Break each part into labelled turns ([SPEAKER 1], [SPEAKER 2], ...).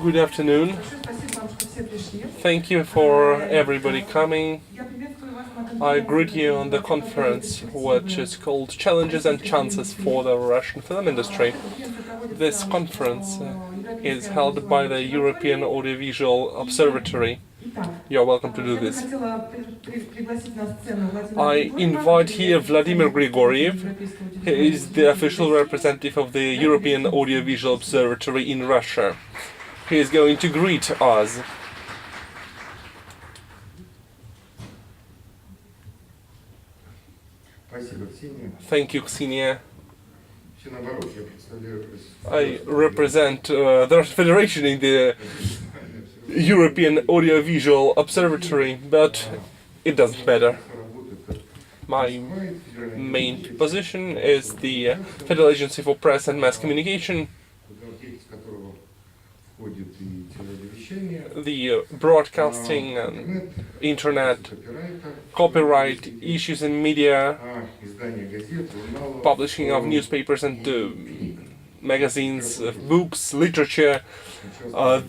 [SPEAKER 1] Good afternoon. Thank you for everybody coming. I greet you on the conference, which is called Challenges and Chances for the Russian Film Industry. This conference is held by the European Audiovisual Observatory. You're welcome to do this. I invite here Vladimir Grigorьев. He is the official representative of the European Audiovisual Observatory in Russia. He is going to greet us. Thank you, Ksenia. I represent the Russian Federation in the European Audiovisual Observatory, but it doesn't matter. My main position is the Federal Agency for Press and Mass Communication, the broadcasting and internet, copyright, issues in media, publishing of newspapers and magazines, books, literature.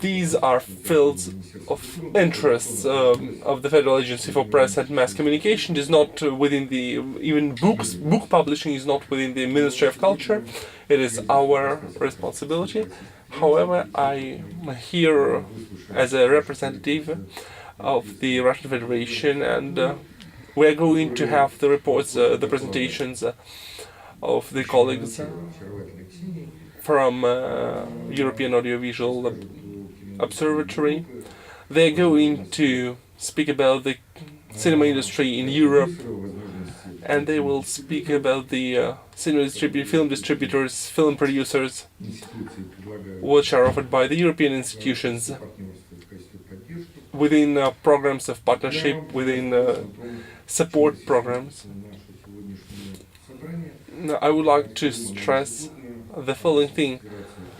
[SPEAKER 1] These are fields of interests of the Federal Agency for Press and Mass Communication. It is not within the, even book publishing is not within the Ministry of Culture. It is our responsibility. However, I am here as a representative of the Russian Federation, and we are going to have the reports, the presentations of the colleagues from European Audiovisual Observatory. They are going to speak about the cinema industry in Europe, and they will speak about the film distributors, film producers, which are offered by the European institutions within programs of partnership, within support programs. I would like to stress the following thing.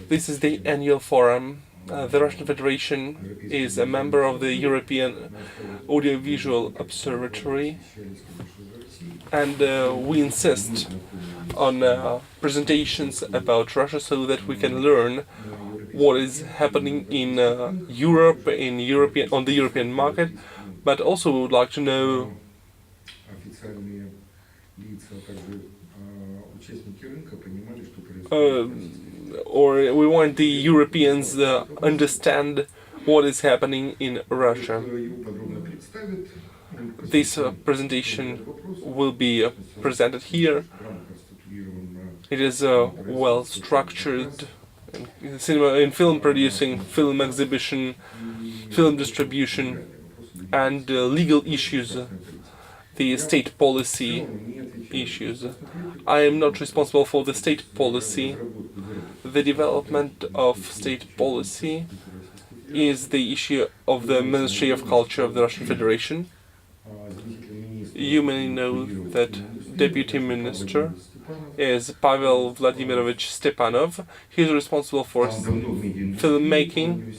[SPEAKER 1] This is the annual forum. The Russian Federation is a member of the European Audiovisual Observatory, and we insist on presentations about Russia so that we can learn what is happening in Europe, on the European market, but also we would like to know or we want the Europeans understand what is happening in Russia. This presentation will be presented here. It is well structured in cinema, in film producing, film exhibition, film distribution, and legal issues, the state policy issues. I am not responsible for the state policy. The development of state policy is the issue of the Ministry of Culture of the Russian Federation. You may know that Deputy Minister is Pavel Vladimirovich Stepanov. He is responsible for filmmaking.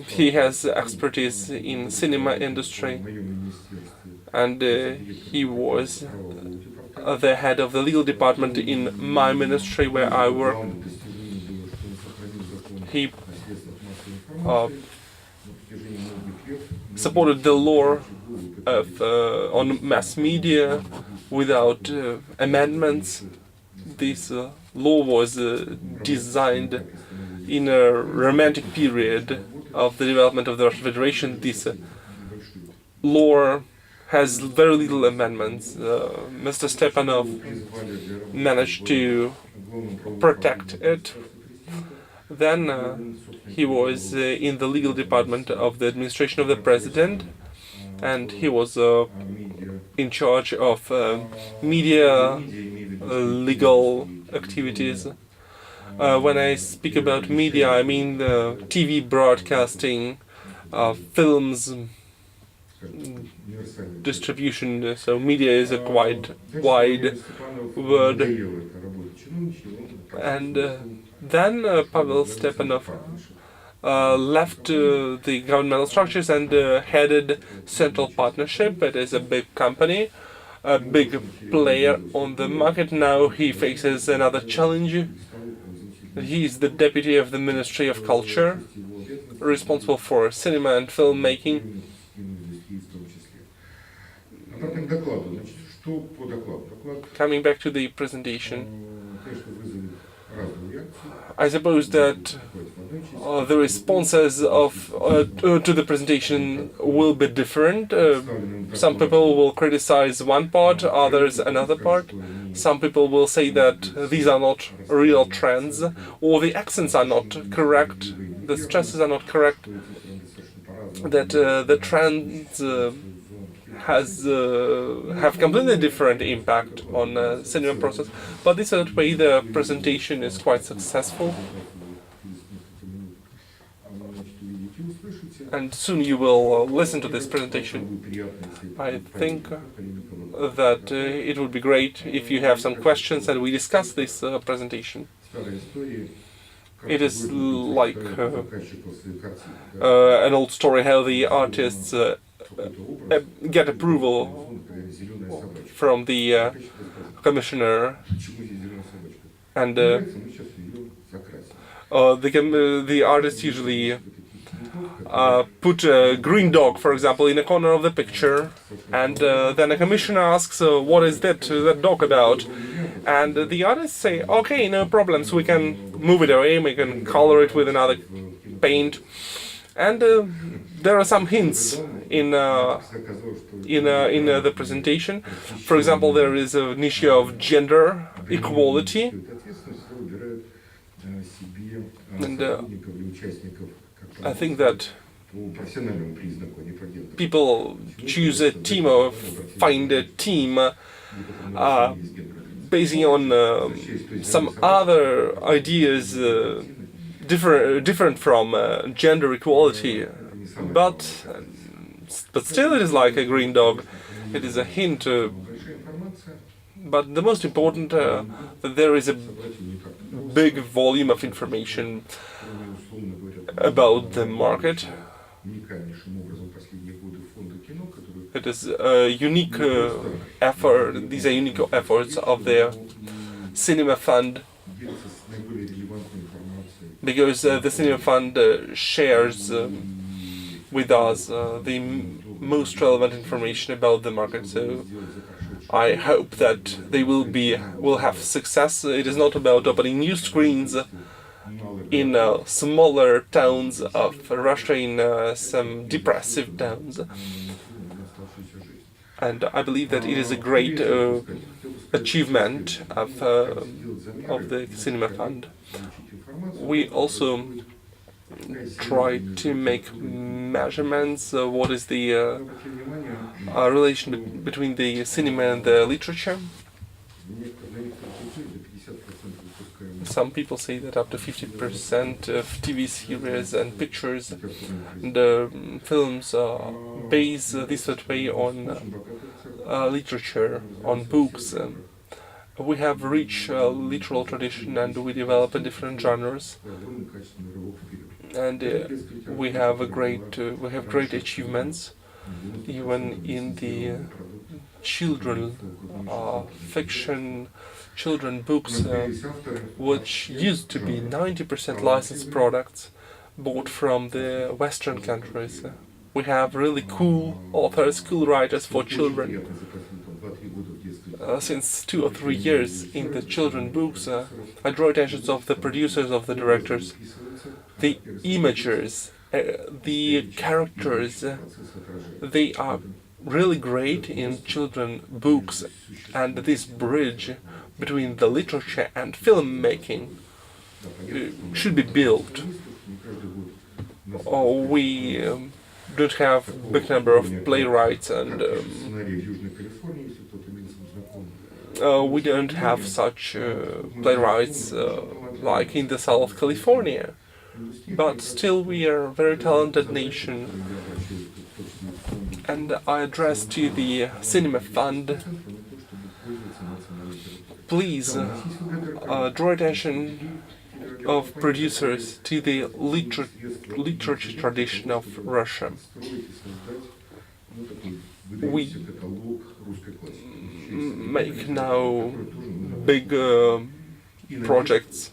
[SPEAKER 1] He has expertise in cinema industry, and he was the head of the legal department in my ministry where I work. He supported the law on mass media without amendments. This law was designed in a romantic period of the development of the Russian Federation. This law has very little amendments. Mr. Stepanov managed to protect it. Then he was in the legal department of the administration of the president, and he was in charge of media legal activities. When I speak about media, I mean the TV broadcasting, films, distribution. So media is a quite wide word. And then Pavel Stepanov left the governmental structures and headed Central Partnership. It is a big company, a big player on the market. Now he faces another challenge. He is the deputy of the Ministry of Culture, responsible for cinema and filmmaking. Coming back to the presentation, I suppose that the responses to the presentation will be different. Some people will criticize one part, others another part. Some people will say that these are not real trends, or the accents are not correct, the stresses are not correct, that the trends have completely different impact on cinema process. But this way the presentation is quite successful. And soon you will listen to this presentation. I think that it would be great if you have some questions and we discuss this presentation. It is like an old story how the artists get approval from the commissioner, and the artists usually put a green dog, for example, in a corner of the picture, and then a commissioner asks, what is that dog about? And the artists say, okay, no problems, we can move it away, we can color it with another paint. And there are some hints in the presentation. For example, there is an issue of gender equality, and I think that people choose a team or find a team basing on some other ideas different from gender equality, but still it is like a green dog. It is a hint, but the most important that there is a big volume of information about the market. It is a unique effort. These are unique efforts of the Cinema Fund, because the Cinema Fund shares with us the most relevant information about the market. So I hope that they will have success. It is not about opening new screens in smaller towns of Russia, in some depressive towns. And I believe that it is a great achievement of the Cinema Fund. We also try to make measurements. What is the relation between the cinema and the literature? Some people say that up to 50% of TV series and pictures and films are based this way on literature, on books. We have rich literal tradition, and we develop in different genres. And we have great achievements, even in the children fiction. Children books, which used to be 90% licensed products bought from the Western countries. We have really cool authors, cool writers for children. Since 2 or 3 years in the children books, I draw attention of the producers, of the directors, the imagers, the characters. They are really great in children books, and this bridge between the literature and filmmaking should be built. We don't have big number of playwrights, and we don't have such playwrights like in the South of California. But still we are a very talented nation. And I address to the Cinema Fund, please draw attention of producers to the literature tradition of Russia. We make now big projects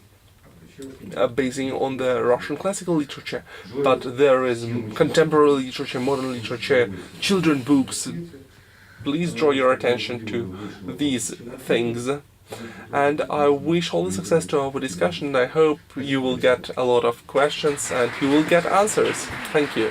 [SPEAKER 1] basing on the Russian classical literature, but there is contemporary literature, modern literature, children books. Please draw your attention to these things. And I wish all the success to our discussion. I hope you will get a lot of questions and you will get answers. Thank you.